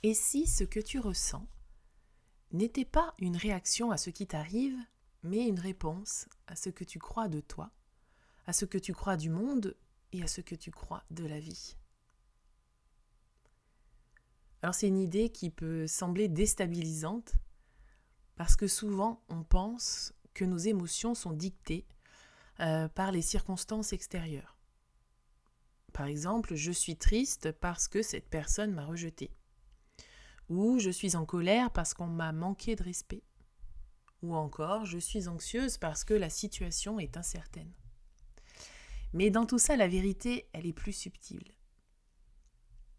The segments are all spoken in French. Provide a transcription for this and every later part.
Et si ce que tu ressens n'était pas une réaction à ce qui t'arrive, mais une réponse à ce que tu crois de toi, à ce que tu crois du monde et à ce que tu crois de la vie. Alors c'est une idée qui peut sembler déstabilisante parce que souvent on pense que nos émotions sont dictées par les circonstances extérieures. Par exemple, je suis triste parce que cette personne m'a rejetée. Ou je suis en colère parce qu'on m'a manqué de respect. Ou encore, je suis anxieuse parce que la situation est incertaine. Mais dans tout ça, la vérité, elle est plus subtile.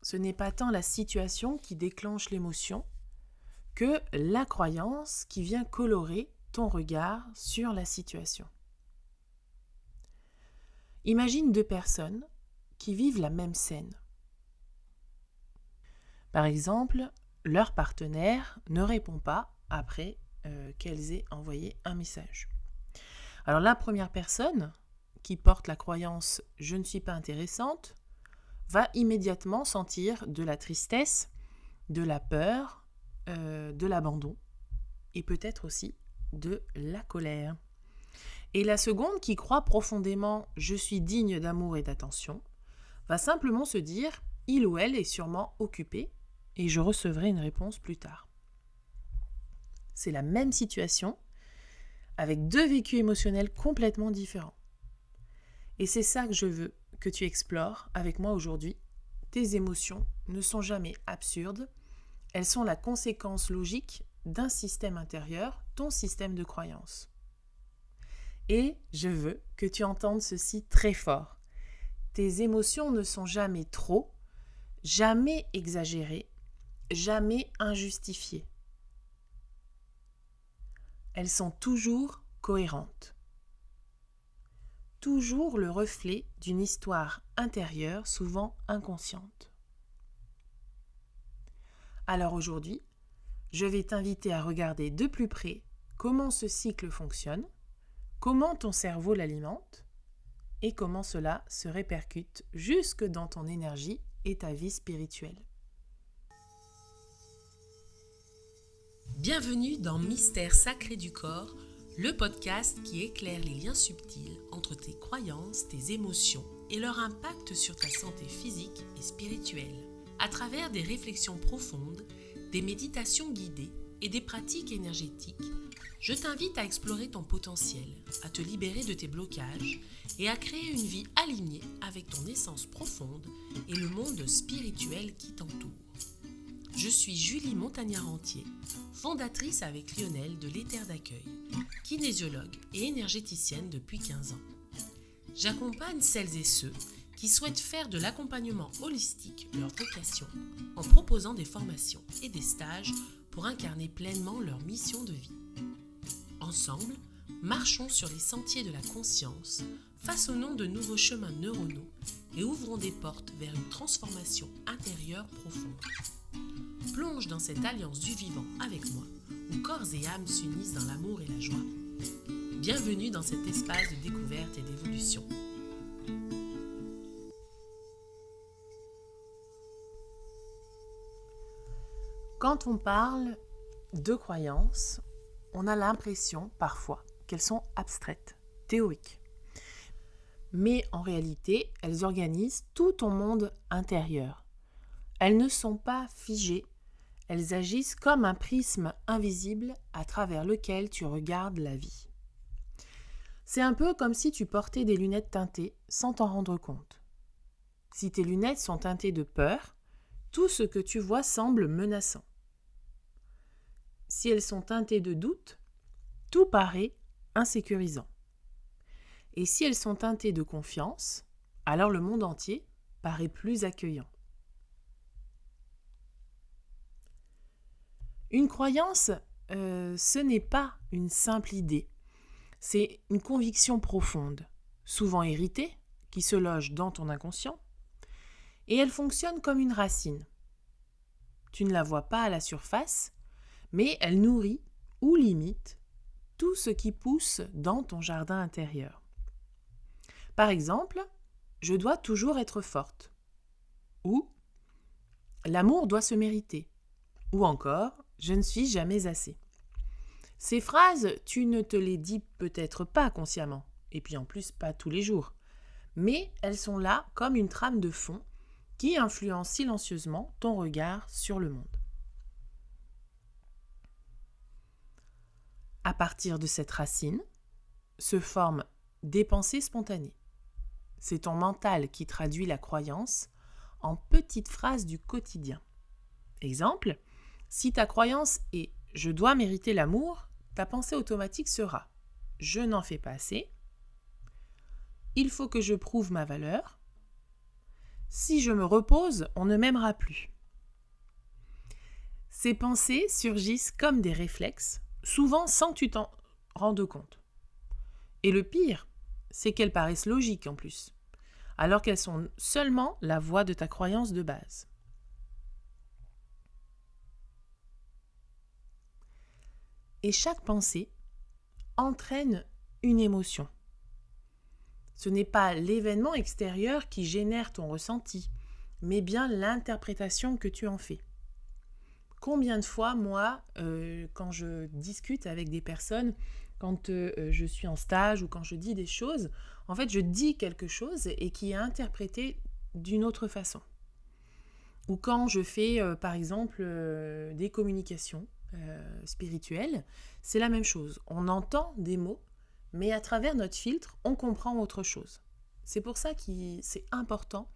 Ce n'est pas tant la situation qui déclenche l'émotion que la croyance qui vient colorer ton regard sur la situation. Imagine deux personnes qui vivent la même scène. Par exemple, leur partenaire ne répond pas après qu'elles aient envoyé un message. Alors la première personne qui porte la croyance « je ne suis pas intéressante » va immédiatement sentir de la tristesse, de la peur, de l'abandon et peut-être aussi de la colère. Et la seconde qui croit profondément « je suis digne d'amour et d'attention » va simplement se dire « il ou elle est sûrement occupé et je recevrai une réponse plus tard ». C'est la même situation avec deux vécus émotionnels complètement différents. Et c'est ça que je veux que tu explores avec moi aujourd'hui. Tes émotions ne sont jamais absurdes, elles sont la conséquence logique d'un système intérieur, ton système de croyance. Et je veux que tu entendes ceci très fort. Tes émotions ne sont jamais trop, jamais exagérées, jamais injustifiées. Elles sont toujours cohérentes. Toujours le reflet d'une histoire intérieure, souvent inconsciente. Alors aujourd'hui, je vais t'inviter à regarder de plus près comment ce cycle fonctionne, comment ton cerveau l'alimente et comment cela se répercute jusque dans ton énergie et ta vie spirituelle. Bienvenue dans Mystère sacré du corps, le podcast qui éclaire les liens subtils entre tes croyances, tes émotions et leur impact sur ta santé physique et spirituelle. À travers des réflexions profondes, des méditations guidées et des pratiques énergétiques, je t'invite à explorer ton potentiel, à te libérer de tes blocages et à créer une vie alignée avec ton essence profonde et le monde spirituel qui t'entoure. Je suis Julie Montagnard-Rentier, fondatrice avec Lionel de l'Éther d'accueil, kinésiologue et énergéticienne depuis 15 ans. J'accompagne celles et ceux qui souhaitent faire de l'accompagnement holistique leur vocation en proposant des formations et des stages pour incarner pleinement leur mission de vie. Ensemble, marchons sur les sentiers de la conscience, façonnons de nouveaux chemins neuronaux et ouvrons des portes vers une transformation intérieure profonde. Plonge dans cette alliance du vivant avec moi, où corps et âme s'unissent dans l'amour et la joie. Bienvenue dans cet espace de découverte et d'évolution. Quand on parle de croyances, on a l'impression parfois qu'elles sont abstraites, théoriques. Mais en réalité, elles organisent tout ton monde intérieur. Elles ne sont pas figées, elles agissent comme un prisme invisible à travers lequel tu regardes la vie. C'est un peu comme si tu portais des lunettes teintées sans t'en rendre compte. Si tes lunettes sont teintées de peur, tout ce que tu vois semble menaçant. Si elles sont teintées de doute, tout paraît insécurisant. Et si elles sont teintées de confiance, alors le monde entier paraît plus accueillant. Une croyance, ce n'est pas une simple idée, c'est une conviction profonde, souvent héritée, qui se loge dans ton inconscient, et elle fonctionne comme une racine. Tu ne la vois pas à la surface, mais elle nourrit ou limite tout ce qui pousse dans ton jardin intérieur. Par exemple, je dois toujours être forte, ou l'amour doit se mériter, Ou encore « je ne suis jamais assez ». Ces phrases, tu ne te les dis peut-être pas consciemment, et puis en plus pas tous les jours, mais elles sont là comme une trame de fond qui influence silencieusement ton regard sur le monde. À partir de cette racine, se forment des pensées spontanées. C'est ton mental qui traduit la croyance en petites phrases du quotidien. Exemple, si ta croyance est « je dois mériter l'amour », ta pensée automatique sera « je n'en fais pas assez »,« il faut que je prouve ma valeur »,« si je me repose, on ne m'aimera plus ». Ces pensées surgissent comme des réflexes, souvent sans que tu t'en rendes compte. Et le pire, c'est qu'elles paraissent logiques en plus, alors qu'elles sont seulement la voix de ta croyance de base. Et chaque pensée entraîne une émotion. Ce n'est pas l'événement extérieur qui génère ton ressenti, mais bien l'interprétation que tu en fais. Combien de fois, moi, quand je discute avec des personnes, quand je suis en stage ou quand je dis des choses, en fait, je dis quelque chose et qui est interprété d'une autre façon. Ou quand je fais, par exemple, des communications spirituelles, c'est la même chose. On entend des mots, mais à travers notre filtre, on comprend autre chose. C'est pour ça que c'est important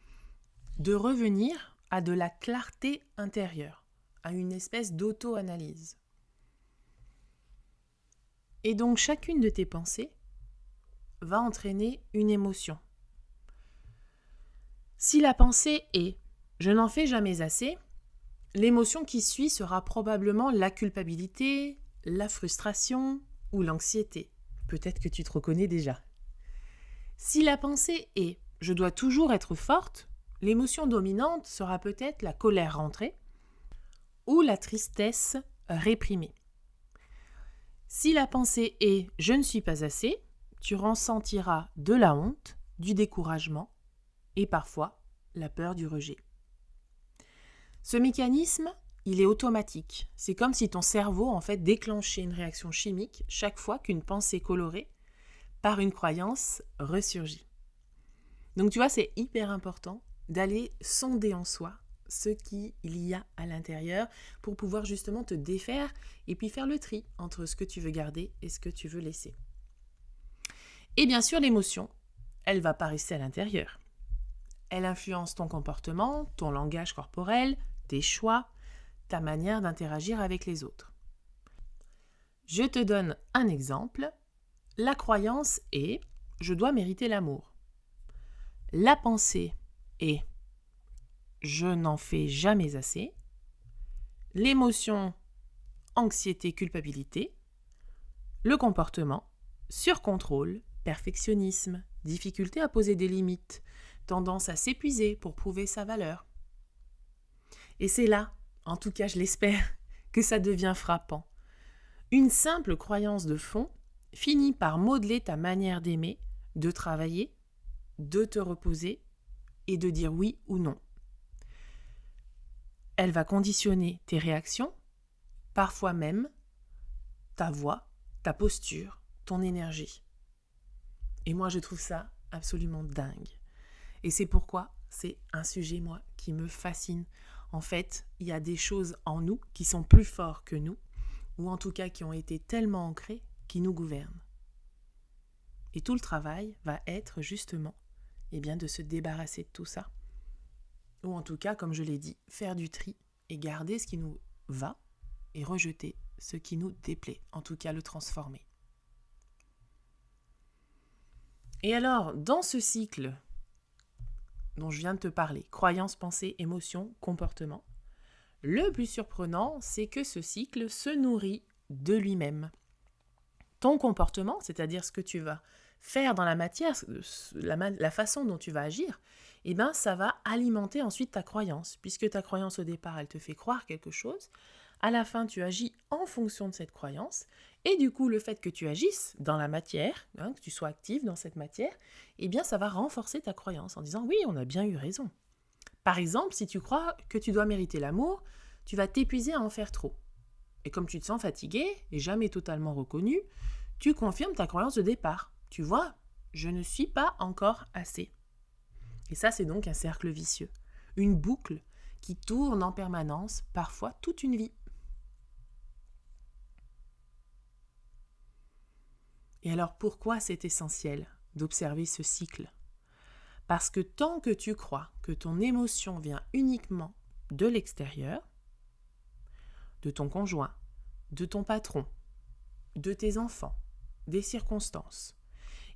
de revenir à de la clarté intérieure, à une espèce d'auto-analyse. Et donc, chacune de tes pensées va entraîner une émotion. Si la pensée est « je n'en fais jamais assez », l'émotion qui suit sera probablement la culpabilité, la frustration ou l'anxiété. Peut-être que tu te reconnais déjà. Si la pensée est « je dois toujours être forte », l'émotion dominante sera peut-être la colère rentrée ou la tristesse réprimée. Si la pensée est « je ne suis pas assez », tu ressentiras de la honte, du découragement et parfois la peur du rejet. Ce mécanisme, il est automatique. C'est comme si ton cerveau en fait déclenchait une réaction chimique chaque fois qu'une pensée colorée par une croyance ressurgit. Donc tu vois, c'est hyper important d'aller sonder en soi ce qu'il y a à l'intérieur pour pouvoir justement te défaire et puis faire le tri entre ce que tu veux garder et ce que tu veux laisser. Et bien sûr, l'émotion, elle ne va pas rester à l'intérieur. Elle influence ton comportement, ton langage corporel, tes choix, ta manière d'interagir avec les autres. Je te donne un exemple. La croyance est « je dois mériter l'amour ». La pensée est « je n'en fais jamais assez ». L'émotion « anxiété, culpabilité ». Le comportement « surcontrôle, perfectionnisme, difficulté à poser des limites, tendance à s'épuiser pour prouver sa valeur ». Et c'est là, en tout cas je l'espère, que ça devient frappant. Une simple croyance de fond finit par modeler ta manière d'aimer, de travailler, de te reposer et de dire oui ou non. Elle va conditionner tes réactions, parfois même ta voix, ta posture, ton énergie. Et moi je trouve ça absolument dingue. Et c'est pourquoi c'est un sujet, moi, qui me fascine. En fait, il y a des choses en nous qui sont plus forts que nous, ou en tout cas qui ont été tellement ancrées, qui nous gouvernent. Et tout le travail va être justement de se débarrasser de tout ça. Ou en tout cas, comme je l'ai dit, faire du tri et garder ce qui nous va et rejeter ce qui nous déplaît, en tout cas le transformer. Et alors, dans ce cycle dont je viens de te parler, croyance, pensée, émotion, comportement, le plus surprenant, c'est que ce cycle se nourrit de lui-même. Ton comportement, c'est-à-dire ce que tu vas faire dans la matière, la façon dont tu vas agir, ça va alimenter ensuite ta croyance, puisque ta croyance au départ, elle te fait croire quelque chose. À la fin, tu agis en fonction de cette croyance, et du coup, le fait que tu agisses dans la matière, que tu sois active dans cette matière, ça va renforcer ta croyance en disant « oui, on a bien eu raison ». Par exemple, si tu crois que tu dois mériter l'amour, tu vas t'épuiser à en faire trop. Et comme tu te sens fatigué et jamais totalement reconnu, tu confirmes ta croyance de départ. Tu vois, je ne suis pas encore assez. Et ça, c'est donc un cercle vicieux. Une boucle qui tourne en permanence, parfois toute une vie. Et alors, pourquoi c'est essentiel d'observer ce cycle ? Parce que tant que tu crois que ton émotion vient uniquement de l'extérieur, de ton conjoint, de ton patron, de tes enfants, des circonstances,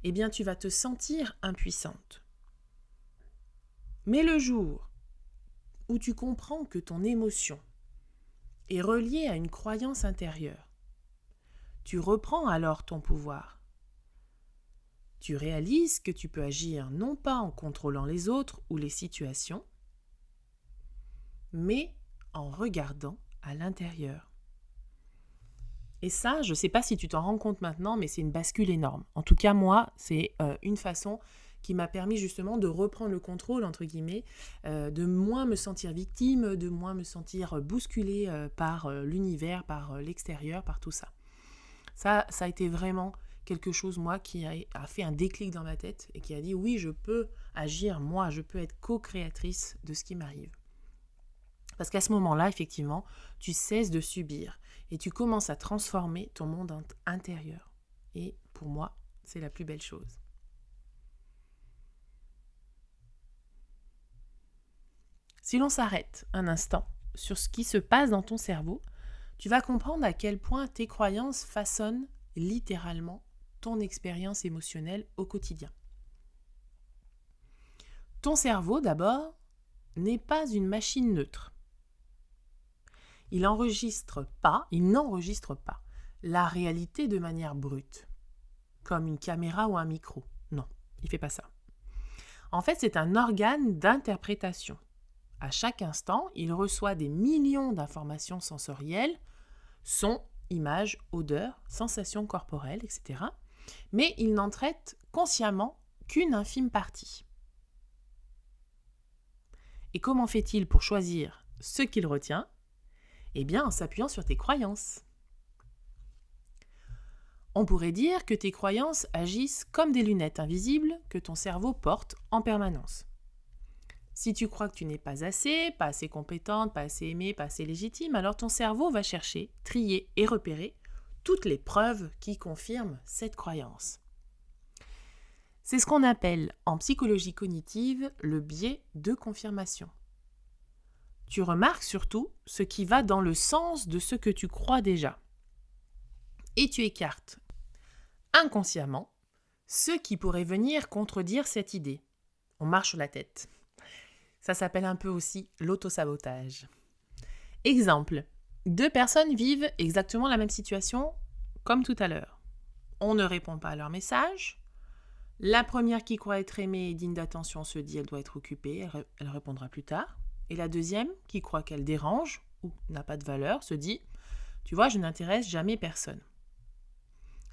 eh bien tu vas te sentir impuissante. Mais le jour où tu comprends que ton émotion est reliée à une croyance intérieure, tu reprends alors ton pouvoir. Tu réalises que tu peux agir non pas en contrôlant les autres ou les situations, mais en regardant à l'intérieur. Et ça, je ne sais pas si tu t'en rends compte maintenant, mais c'est une bascule énorme. En tout cas, moi, c'est une façon qui m'a permis justement de reprendre le contrôle, entre guillemets, de moins me sentir victime, de moins me sentir bousculée par l'univers, par l'extérieur, par tout ça. Ça a été vraiment quelque chose, moi, qui a fait un déclic dans ma tête et qui a dit, oui, je peux agir, moi, je peux être co-créatrice de ce qui m'arrive. Parce qu'à ce moment-là, effectivement, tu cesses de subir et tu commences à transformer ton monde intérieur. Et pour moi, c'est la plus belle chose. Si l'on s'arrête un instant sur ce qui se passe dans ton cerveau, tu vas comprendre à quel point tes croyances façonnent littéralement ton expérience émotionnelle au quotidien. Ton cerveau, d'abord, n'est pas une machine neutre. Il n'enregistre pas la réalité de manière brute, comme une caméra ou un micro. Non, il ne fait pas ça. En fait, c'est un organe d'interprétation. À chaque instant, il reçoit des millions d'informations sensorielles, sons, images, odeurs, sensations corporelles, etc. Mais il n'en traite consciemment qu'une infime partie. Et comment fait-il pour choisir ce qu'il retient ? Eh bien, en s'appuyant sur tes croyances. On pourrait dire que tes croyances agissent comme des lunettes invisibles que ton cerveau porte en permanence. Si tu crois que tu n'es pas assez compétente, pas assez aimée, pas assez légitime, alors ton cerveau va chercher, trier et repérer toutes les preuves qui confirment cette croyance. C'est ce qu'on appelle en psychologie cognitive le biais de confirmation. Tu remarques surtout ce qui va dans le sens de ce que tu crois déjà. Et tu écartes inconsciemment ce qui pourrait venir contredire cette idée. On marche sur la tête. Ça s'appelle un peu aussi l'autosabotage. Exemple, 2 personnes vivent exactement la même situation comme tout à l'heure. On ne répond pas à leur message. La première qui croit être aimée et digne d'attention se dit qu'elle doit être occupée, elle répondra plus tard. Et la deuxième, qui croit qu'elle dérange ou n'a pas de valeur, se dit « Tu vois, je n'intéresse jamais personne ».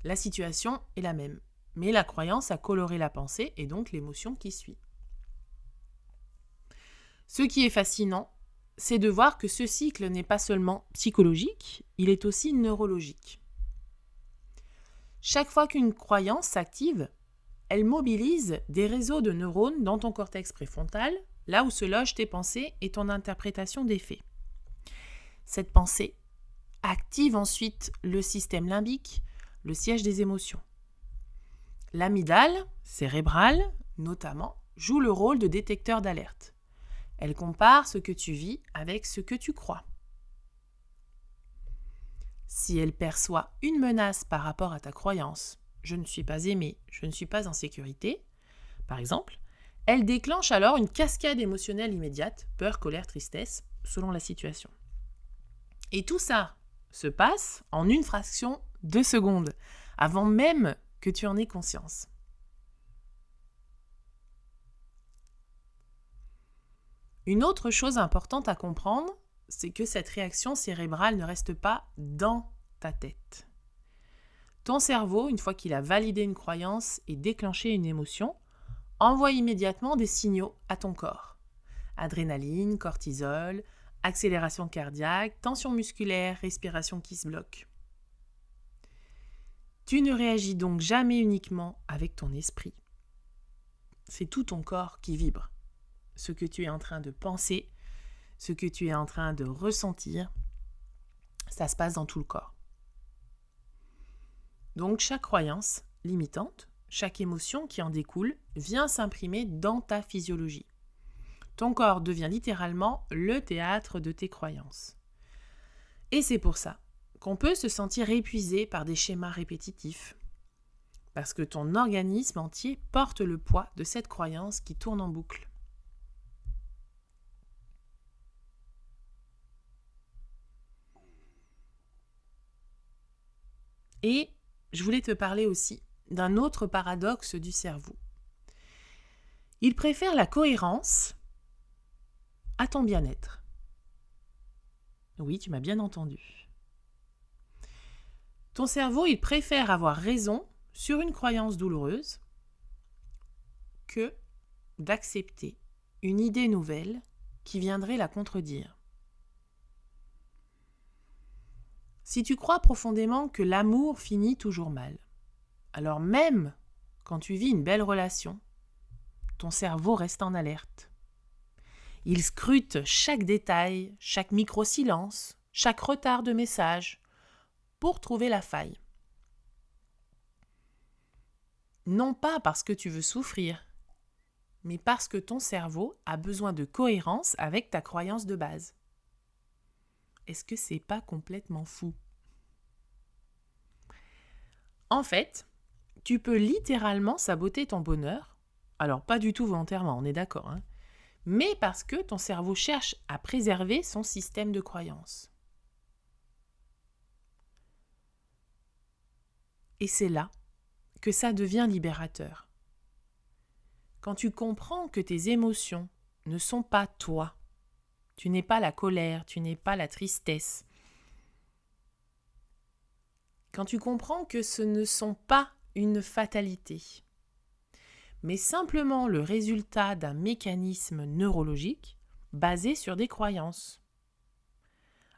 La situation est la même, mais la croyance a coloré la pensée et donc l'émotion qui suit. Ce qui est fascinant, c'est de voir que ce cycle n'est pas seulement psychologique, il est aussi neurologique. Chaque fois qu'une croyance s'active, elle mobilise des réseaux de neurones dans ton cortex préfrontal, là où se logent tes pensées et ton interprétation des faits. Cette pensée active ensuite le système limbique, le siège des émotions. L'amygdale cérébrale, notamment, joue le rôle de détecteur d'alerte. Elle compare ce que tu vis avec ce que tu crois. Si elle perçoit une menace par rapport à ta croyance, je ne suis pas aimée, je ne suis pas en sécurité, par exemple, elle déclenche alors une cascade émotionnelle immédiate, peur, colère, tristesse, selon la situation. Et tout ça se passe en une fraction de seconde, avant même que tu en aies conscience. Une autre chose importante à comprendre, c'est que cette réaction cérébrale ne reste pas dans ta tête. Ton cerveau, une fois qu'il a validé une croyance et déclenché une émotion, envoie immédiatement des signaux à ton corps. Adrénaline, cortisol, accélération cardiaque, tension musculaire, respiration qui se bloque. Tu ne réagis donc jamais uniquement avec ton esprit. C'est tout ton corps qui vibre. Ce que tu es en train de penser, ce que tu es en train de ressentir, ça se passe dans tout le corps. Donc chaque croyance limitante, chaque émotion qui en découle, vient s'imprimer dans ta physiologie. Ton corps devient littéralement le théâtre de tes croyances. Et c'est pour ça qu'on peut se sentir épuisé par des schémas répétitifs. Parce que ton organisme entier porte le poids de cette croyance qui tourne en boucle. Et je voulais te parler aussi d'un autre paradoxe du cerveau. Il préfère la cohérence à ton bien-être. Oui, tu m'as bien entendu. Ton cerveau, il préfère avoir raison sur une croyance douloureuse que d'accepter une idée nouvelle qui viendrait la contredire. Si tu crois profondément que l'amour finit toujours mal, alors même quand tu vis une belle relation, ton cerveau reste en alerte. Il scrute chaque détail, chaque micro-silence, chaque retard de message pour trouver la faille. Non pas parce que tu veux souffrir, mais parce que ton cerveau a besoin de cohérence avec ta croyance de base. Est-ce que c'est pas complètement fou? En fait, tu peux littéralement saboter ton bonheur, alors pas du tout volontairement, on est d'accord, hein, mais parce que ton cerveau cherche à préserver son système de croyances. Et c'est là que ça devient libérateur. Quand tu comprends que tes émotions ne sont pas toi, tu n'es pas la colère, tu n'es pas la tristesse. Quand tu comprends que ce ne sont pas une fatalité, mais simplement le résultat d'un mécanisme neurologique basé sur des croyances.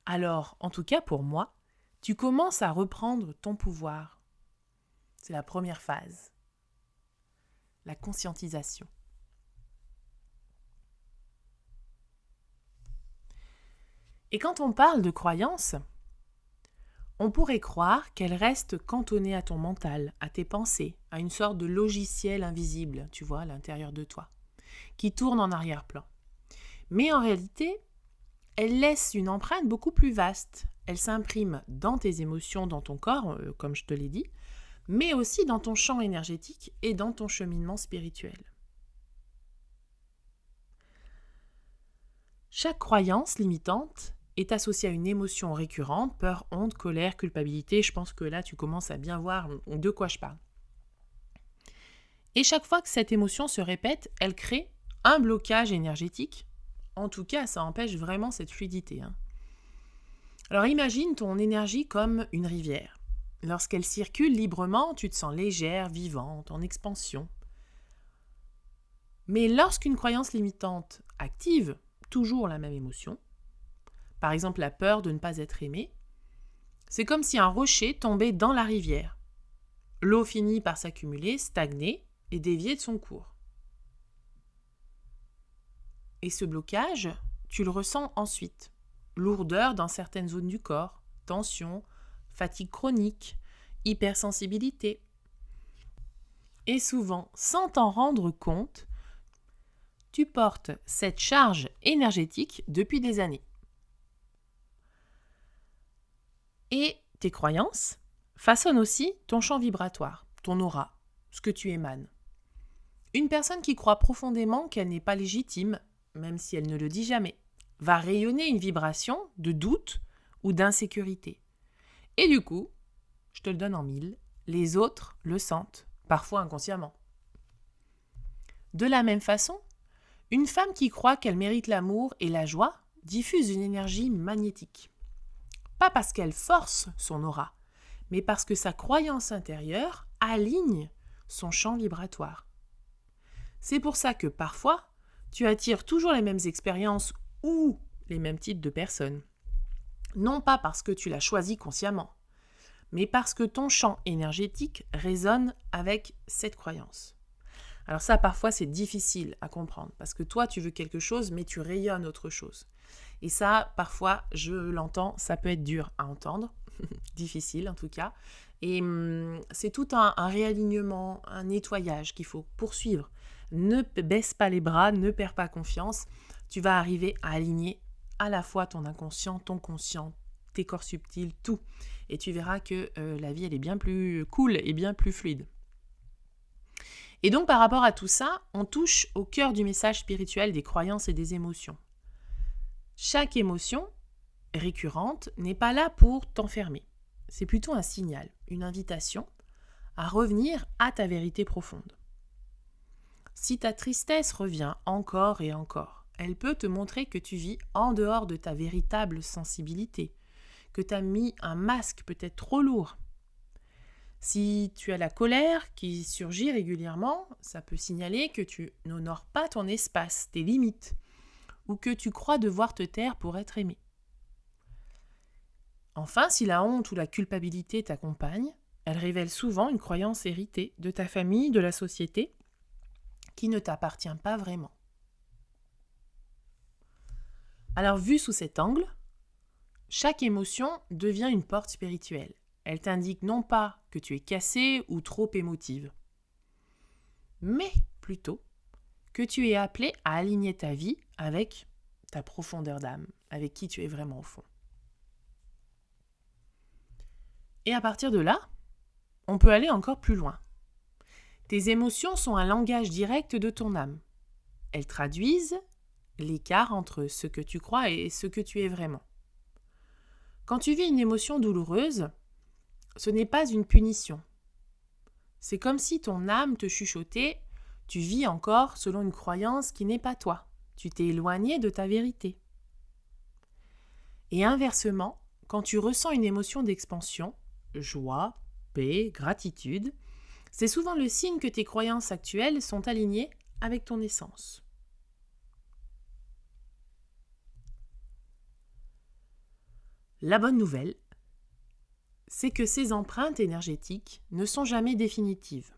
Alors, en tout cas pour moi, tu commences à reprendre ton pouvoir. C'est la première phase, la conscientisation. Et quand on parle de croyances, on pourrait croire qu'elles restent cantonnées à ton mental, à tes pensées, à une sorte de logiciel invisible, tu vois, à l'intérieur de toi, qui tourne en arrière-plan. Mais en réalité, elles laissent une empreinte beaucoup plus vaste. Elles s'impriment dans tes émotions, dans ton corps, comme je te l'ai dit, mais aussi dans ton champ énergétique et dans ton cheminement spirituel. Chaque croyance limitante est associée à une émotion récurrente, peur, honte, colère, culpabilité. Je pense que là, tu commences à bien voir de quoi je parle. Et chaque fois que cette émotion se répète, elle crée un blocage énergétique. En tout cas, ça empêche vraiment cette fluidité. Alors imagine ton énergie comme une rivière. Lorsqu'elle circule librement, tu te sens légère, vivante, en expansion. Mais lorsqu'une croyance limitante active toujours la même émotion, par exemple la peur de ne pas être aimé, c'est comme si un rocher tombait dans la rivière. L'eau finit par s'accumuler, stagner et dévier de son cours. Et ce blocage, tu le ressens ensuite. Lourdeur dans certaines zones du corps, tension, fatigue chronique, hypersensibilité. Et souvent, sans t'en rendre compte, tu portes cette charge énergétique depuis des années. Et tes croyances façonnent aussi ton champ vibratoire, ton aura, ce que tu émanes. Une personne qui croit profondément qu'elle n'est pas légitime, même si elle ne le dit jamais, va rayonner une vibration de doute ou d'insécurité. Et du coup, je te le donne en mille, les autres le sentent, parfois inconsciemment. De la même façon, une femme qui croit qu'elle mérite l'amour et la joie diffuse une énergie magnétique. Pas parce qu'elle force son aura, mais parce que sa croyance intérieure aligne son champ vibratoire. C'est pour ça que parfois, tu attires toujours les mêmes expériences ou les mêmes types de personnes. Non pas parce que tu l'as choisi consciemment, mais parce que ton champ énergétique résonne avec cette croyance. Alors ça, parfois, c'est difficile à comprendre, parce que toi, tu veux quelque chose, mais tu rayonnes autre chose. Et ça, parfois, je l'entends, ça peut être dur à entendre, difficile en tout cas. Et c'est tout un réalignement, un nettoyage qu'il faut poursuivre. Ne baisse pas les bras, ne perds pas confiance. Tu vas arriver à aligner à la fois ton inconscient, ton conscient, tes corps subtils, tout. Et tu verras que la vie, elle est bien plus cool et bien plus fluide. Et donc, par rapport à tout ça, on touche au cœur du message spirituel des croyances et des émotions. Chaque émotion récurrente n'est pas là pour t'enfermer. C'est plutôt un signal, une invitation à revenir à ta vérité profonde. Si ta tristesse revient encore et encore, elle peut te montrer que tu vis en dehors de ta véritable sensibilité, que tu as mis un masque peut-être trop lourd. Si tu as la colère qui surgit régulièrement, ça peut signaler que tu n'honores pas ton espace, tes limites, ou que tu crois devoir te taire pour être aimé. Enfin, si la honte ou la culpabilité t'accompagnent, elle révèle souvent une croyance héritée de ta famille, de la société, qui ne t'appartient pas vraiment. Alors, vu sous cet angle, chaque émotion devient une porte spirituelle. Elle t'indique non pas que tu es cassée ou trop émotive, mais plutôt que tu es appelé à aligner ta vie avec ta profondeur d'âme, avec qui tu es vraiment au fond. Et à partir de là, on peut aller encore plus loin. Tes émotions sont un langage direct de ton âme. Elles traduisent l'écart entre ce que tu crois et ce que tu es vraiment. Quand tu vis une émotion douloureuse, ce n'est pas une punition. C'est comme si ton âme te chuchotait « Tu vis encore selon une croyance qui n'est pas toi. Tu t'es éloigné de ta vérité. » Et inversement, quand tu ressens une émotion d'expansion, joie, paix, gratitude, c'est souvent le signe que tes croyances actuelles sont alignées avec ton essence. La bonne nouvelle, c'est que ces empreintes énergétiques ne sont jamais définitives.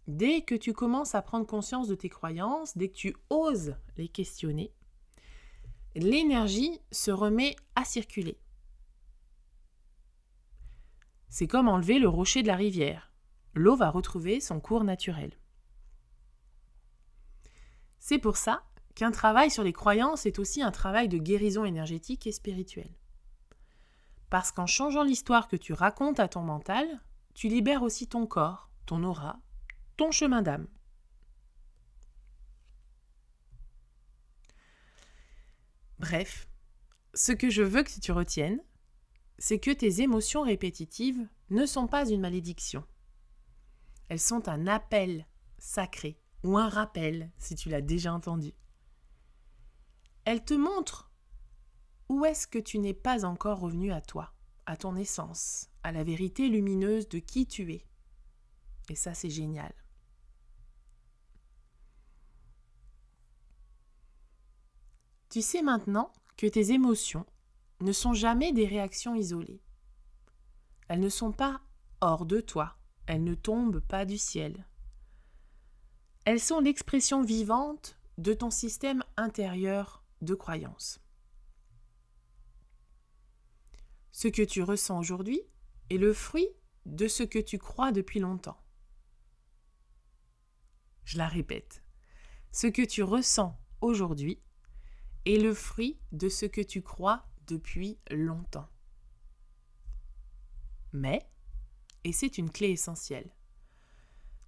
Dès que tu commences à prendre conscience de tes croyances, dès que tu oses les questionner, l'énergie se remet à circuler. C'est comme enlever le rocher de la rivière. L'eau va retrouver son cours naturel. C'est pour ça qu'un travail sur les croyances est aussi un travail de guérison énergétique et spirituelle. Parce qu'en changeant l'histoire que tu racontes à ton mental, tu libères aussi ton corps, ton aura, ton chemin d'âme. Bref, ce que je veux que tu retiennes, c'est que tes émotions répétitives ne sont pas une malédiction. Elles sont un appel sacré ou un rappel, si tu l'as déjà entendu. Elles te montrent où est-ce que tu n'es pas encore revenu à toi, à ton essence, à la vérité lumineuse de qui tu es. Et ça, c'est génial. Tu sais maintenant que tes émotions ne sont jamais des réactions isolées. Elles ne sont pas hors de toi, elles ne tombent pas du ciel. Elles sont l'expression vivante de ton système intérieur de croyances. Ce que tu ressens aujourd'hui est le fruit de ce que tu crois depuis longtemps. Je la répète. Ce que tu ressens aujourd'hui est le fruit de ce que tu crois depuis longtemps. Mais, et c'est une clé essentielle,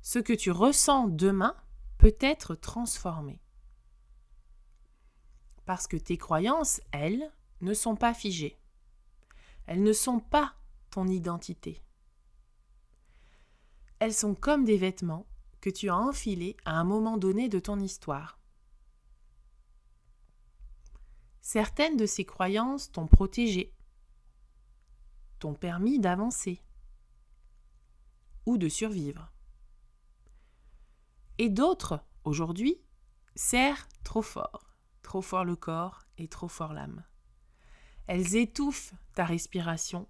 ce que tu ressens demain peut être transformé. Parce que tes croyances, elles, ne sont pas figées. Elles ne sont pas ton identité. Elles sont comme des vêtements que tu as enfilés à un moment donné de ton histoire. Certaines de ces croyances t'ont protégé, t'ont permis d'avancer ou de survivre. Et d'autres, aujourd'hui, serrent trop fort le corps et trop fort l'âme. Elles étouffent ta respiration,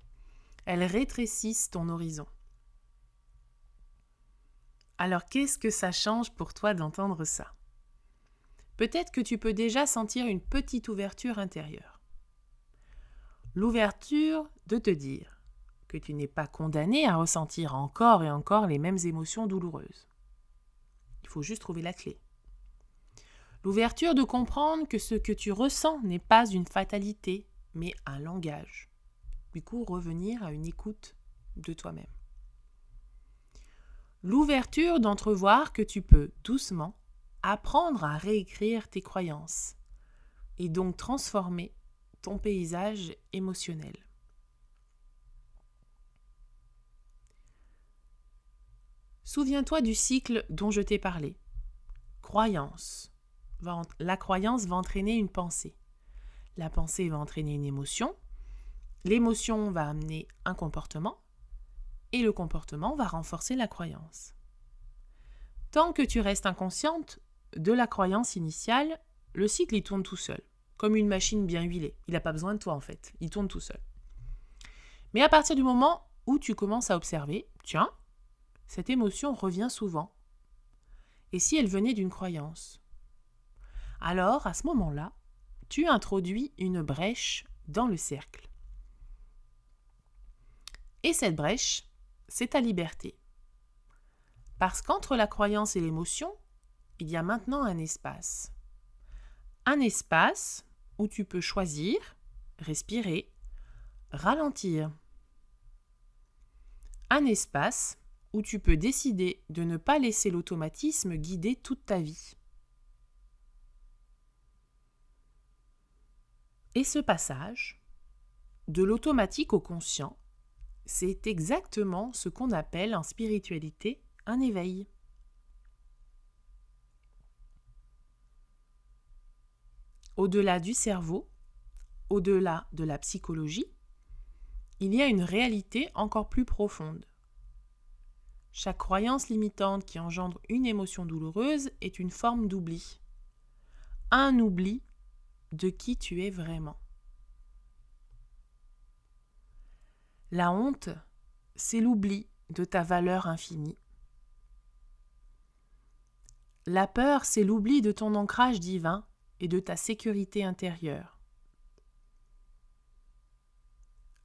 elles rétrécissent ton horizon. Alors qu'est-ce que ça change pour toi d'entendre ça ? Peut-être que tu peux déjà sentir une petite ouverture intérieure. L'ouverture de te dire que tu n'es pas condamné à ressentir encore et encore les mêmes émotions douloureuses. Il faut juste trouver la clé. L'ouverture de comprendre que ce que tu ressens n'est pas une fatalité, mais un langage. Du coup, revenir à une écoute de toi-même. L'ouverture d'entrevoir que tu peux doucement apprendre à réécrire tes croyances et donc transformer ton paysage émotionnel. Souviens-toi du cycle dont je t'ai parlé. Croyance. La croyance va entraîner une pensée. La pensée va entraîner une émotion. L'émotion va amener un comportement. Et le comportement va renforcer la croyance. Tant que tu restes inconsciente de la croyance initiale, le cycle il tourne tout seul, comme une machine bien huilée. Il n'a pas besoin de toi en fait, il tourne tout seul. Mais à partir du moment où tu commences à observer, tiens, cette émotion revient souvent. Et si elle venait d'une croyance ? Alors, à ce moment-là, tu introduis une brèche dans le cercle. Et cette brèche, c'est ta liberté. Parce qu'entre la croyance et l'émotion, il y a maintenant un espace. Un espace où tu peux choisir, respirer, ralentir. Un espace où tu peux décider de ne pas laisser l'automatisme guider toute ta vie. Et ce passage, de l'automatique au conscient, c'est exactement ce qu'on appelle en spiritualité un éveil. Au-delà du cerveau, au-delà de la psychologie, il y a une réalité encore plus profonde. Chaque croyance limitante qui engendre une émotion douloureuse est une forme d'oubli. Un oubli de qui tu es vraiment. La honte, c'est l'oubli de ta valeur infinie. La peur, c'est l'oubli de ton ancrage divin et de ta sécurité intérieure.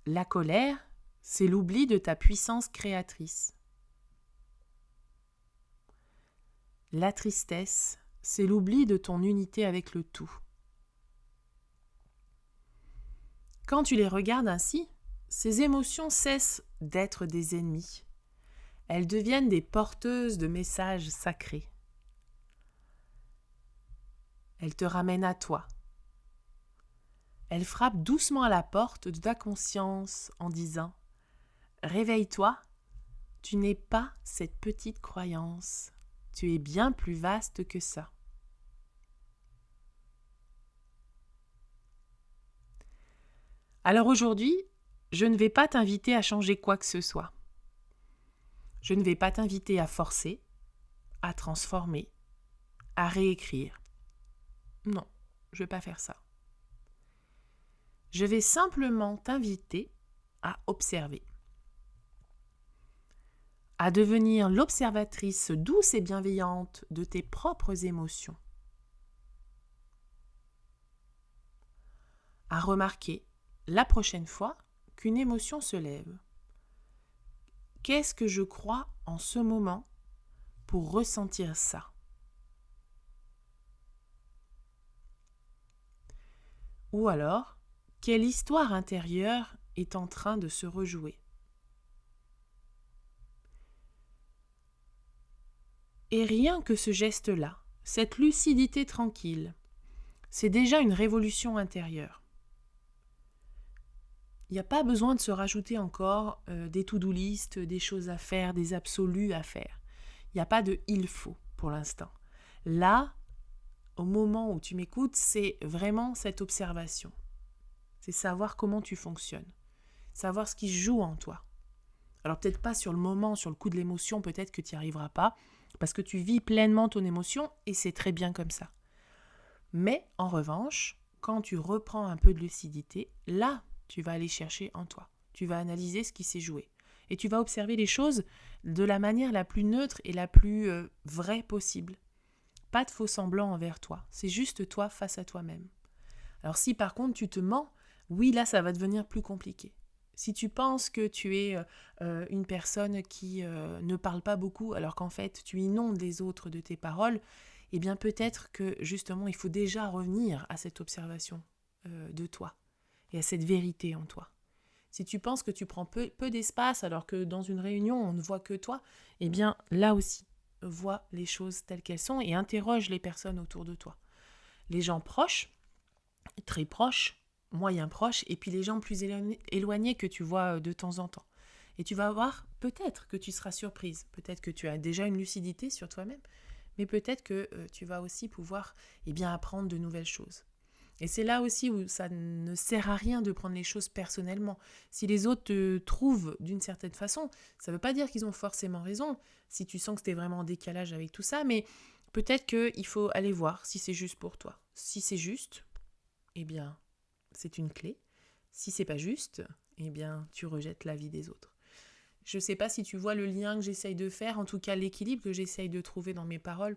La colère, c'est l'oubli de ta puissance créatrice. La tristesse, c'est l'oubli de ton unité avec le tout. Quand tu les regardes ainsi, ces émotions cessent d'être des ennemis. Elles deviennent des porteuses de messages sacrés. Elles te ramènent à toi. Elles frappent doucement à la porte de ta conscience en disant « Réveille-toi, tu n'es pas cette petite croyance, tu es bien plus vaste que ça. » Alors aujourd'hui, je ne vais pas t'inviter à changer quoi que ce soit. Je ne vais pas t'inviter à forcer, à transformer, à réécrire. Non, je ne vais pas faire ça. Je vais simplement t'inviter à observer, à devenir l'observatrice douce et bienveillante de tes propres émotions, à remarquer la prochaine fois qu'une émotion se lève. Qu'est-ce que je crois en ce moment pour ressentir ça ? Ou alors, quelle histoire intérieure est en train de se rejouer ? Et rien que ce geste-là, cette lucidité tranquille, c'est déjà une révolution intérieure. Il n'y a pas besoin de se rajouter encore des to-do list, des choses à faire, des absolus à faire. Il n'y a pas de « il faut » pour l'instant. Là, au moment où tu m'écoutes, c'est vraiment cette observation. C'est savoir comment tu fonctionnes. Savoir ce qui se joue en toi. Alors peut-être pas sur le moment, sur le coup de l'émotion, peut-être que tu n'y arriveras pas, parce que tu vis pleinement ton émotion et c'est très bien comme ça. Mais en revanche, quand tu reprends un peu de lucidité, là, tu vas aller chercher en toi. Tu vas analyser ce qui s'est joué. Et tu vas observer les choses de la manière la plus neutre et la plus vraie possible. Pas de faux semblants envers toi. C'est juste toi face à toi-même. Alors si par contre tu te mens, oui, là, ça va devenir plus compliqué. Si tu penses que tu es une personne qui ne parle pas beaucoup, alors qu'en fait, tu inondes les autres de tes paroles, eh bien peut-être que justement, il faut déjà revenir à cette observation de toi et à cette vérité en toi. Si tu penses que tu prends peu d'espace alors que dans une réunion, on ne voit que toi, eh bien là aussi, vois les choses telles qu'elles sont et interroge les personnes autour de toi. Les gens proches, très proches, moyen proches, et puis les gens plus éloignés que tu vois de temps en temps. Et tu vas voir, peut-être que tu seras surprise, peut-être que tu as déjà une lucidité sur toi-même, mais peut-être que tu vas aussi pouvoir apprendre de nouvelles choses. Et c'est là aussi où ça ne sert à rien de prendre les choses personnellement. Si les autres te trouvent d'une certaine façon, ça ne veut pas dire qu'ils ont forcément raison, si tu sens que tu es vraiment en décalage avec tout ça, mais peut-être qu'il faut aller voir si c'est juste pour toi. Si c'est juste, c'est une clé. Si c'est pas juste, tu rejettes l'avis des autres. Je ne sais pas si tu vois le lien que j'essaye de faire, en tout cas l'équilibre que j'essaye de trouver dans mes paroles,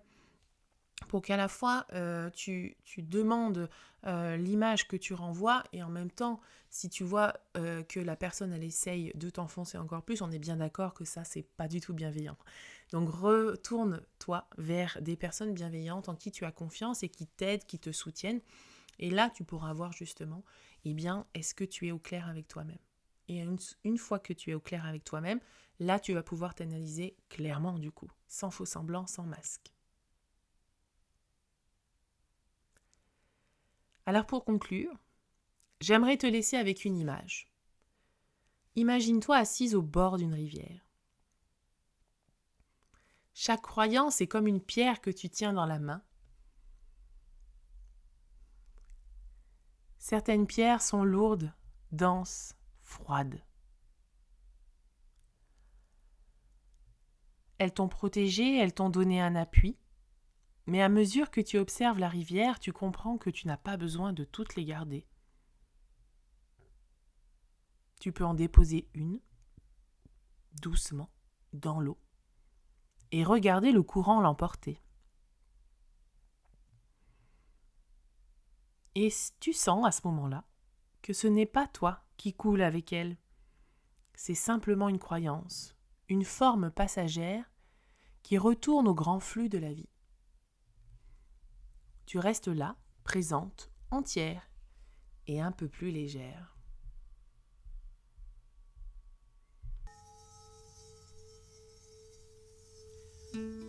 pour qu'à la fois tu demandes l'image que tu renvoies et en même temps, si tu vois que la personne elle essaye de t'enfoncer encore plus, on est bien d'accord que ça c'est pas du tout bienveillant. Donc retourne-toi vers des personnes bienveillantes en qui tu as confiance et qui t'aident, qui te soutiennent. Et là tu pourras voir justement, est-ce que tu es au clair avec toi-même ? Et une fois que tu es au clair avec toi-même, là tu vas pouvoir t'analyser clairement du coup, sans faux semblant, sans masque. Alors pour conclure, j'aimerais te laisser avec une image. Imagine-toi assise au bord d'une rivière. Chaque croyance est comme une pierre que tu tiens dans la main. Certaines pierres sont lourdes, denses, froides. Elles t'ont protégée, elles t'ont donné un appui. Mais à mesure que tu observes la rivière, tu comprends que tu n'as pas besoin de toutes les garder. Tu peux en déposer une, doucement, dans l'eau, et regarder le courant l'emporter. Et tu sens à ce moment-là que ce n'est pas toi qui coule avec elle. C'est simplement une croyance, une forme passagère qui retourne au grand flux de la vie. Tu restes là, présente, entière et un peu plus légère.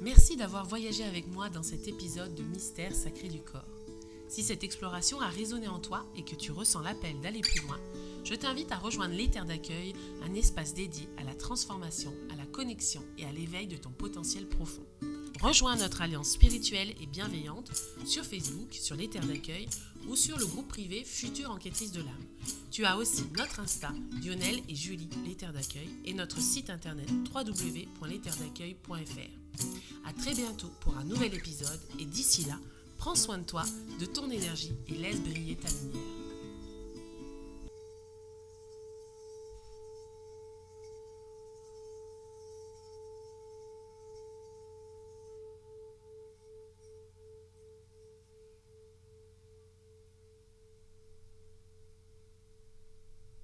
Merci d'avoir voyagé avec moi dans cet épisode de Mystère sacré du corps. Si cette exploration a résonné en toi et que tu ressens l'appel d'aller plus loin, je t'invite à rejoindre les terres d'accueil, un espace dédié à la transformation, à la connexion et à l'éveil de ton potentiel profond. Rejoins notre alliance spirituelle et bienveillante sur Facebook, sur les terres d'accueil ou sur le groupe privé Future Enquêtrice de l'âme. Tu as aussi notre Insta, Lionel et Julie, les terres d'accueil, et notre site internet www.lesterresdaccueil.fr. À très bientôt pour un nouvel épisode et d'ici là, prends soin de toi, de ton énergie et laisse briller ta lumière.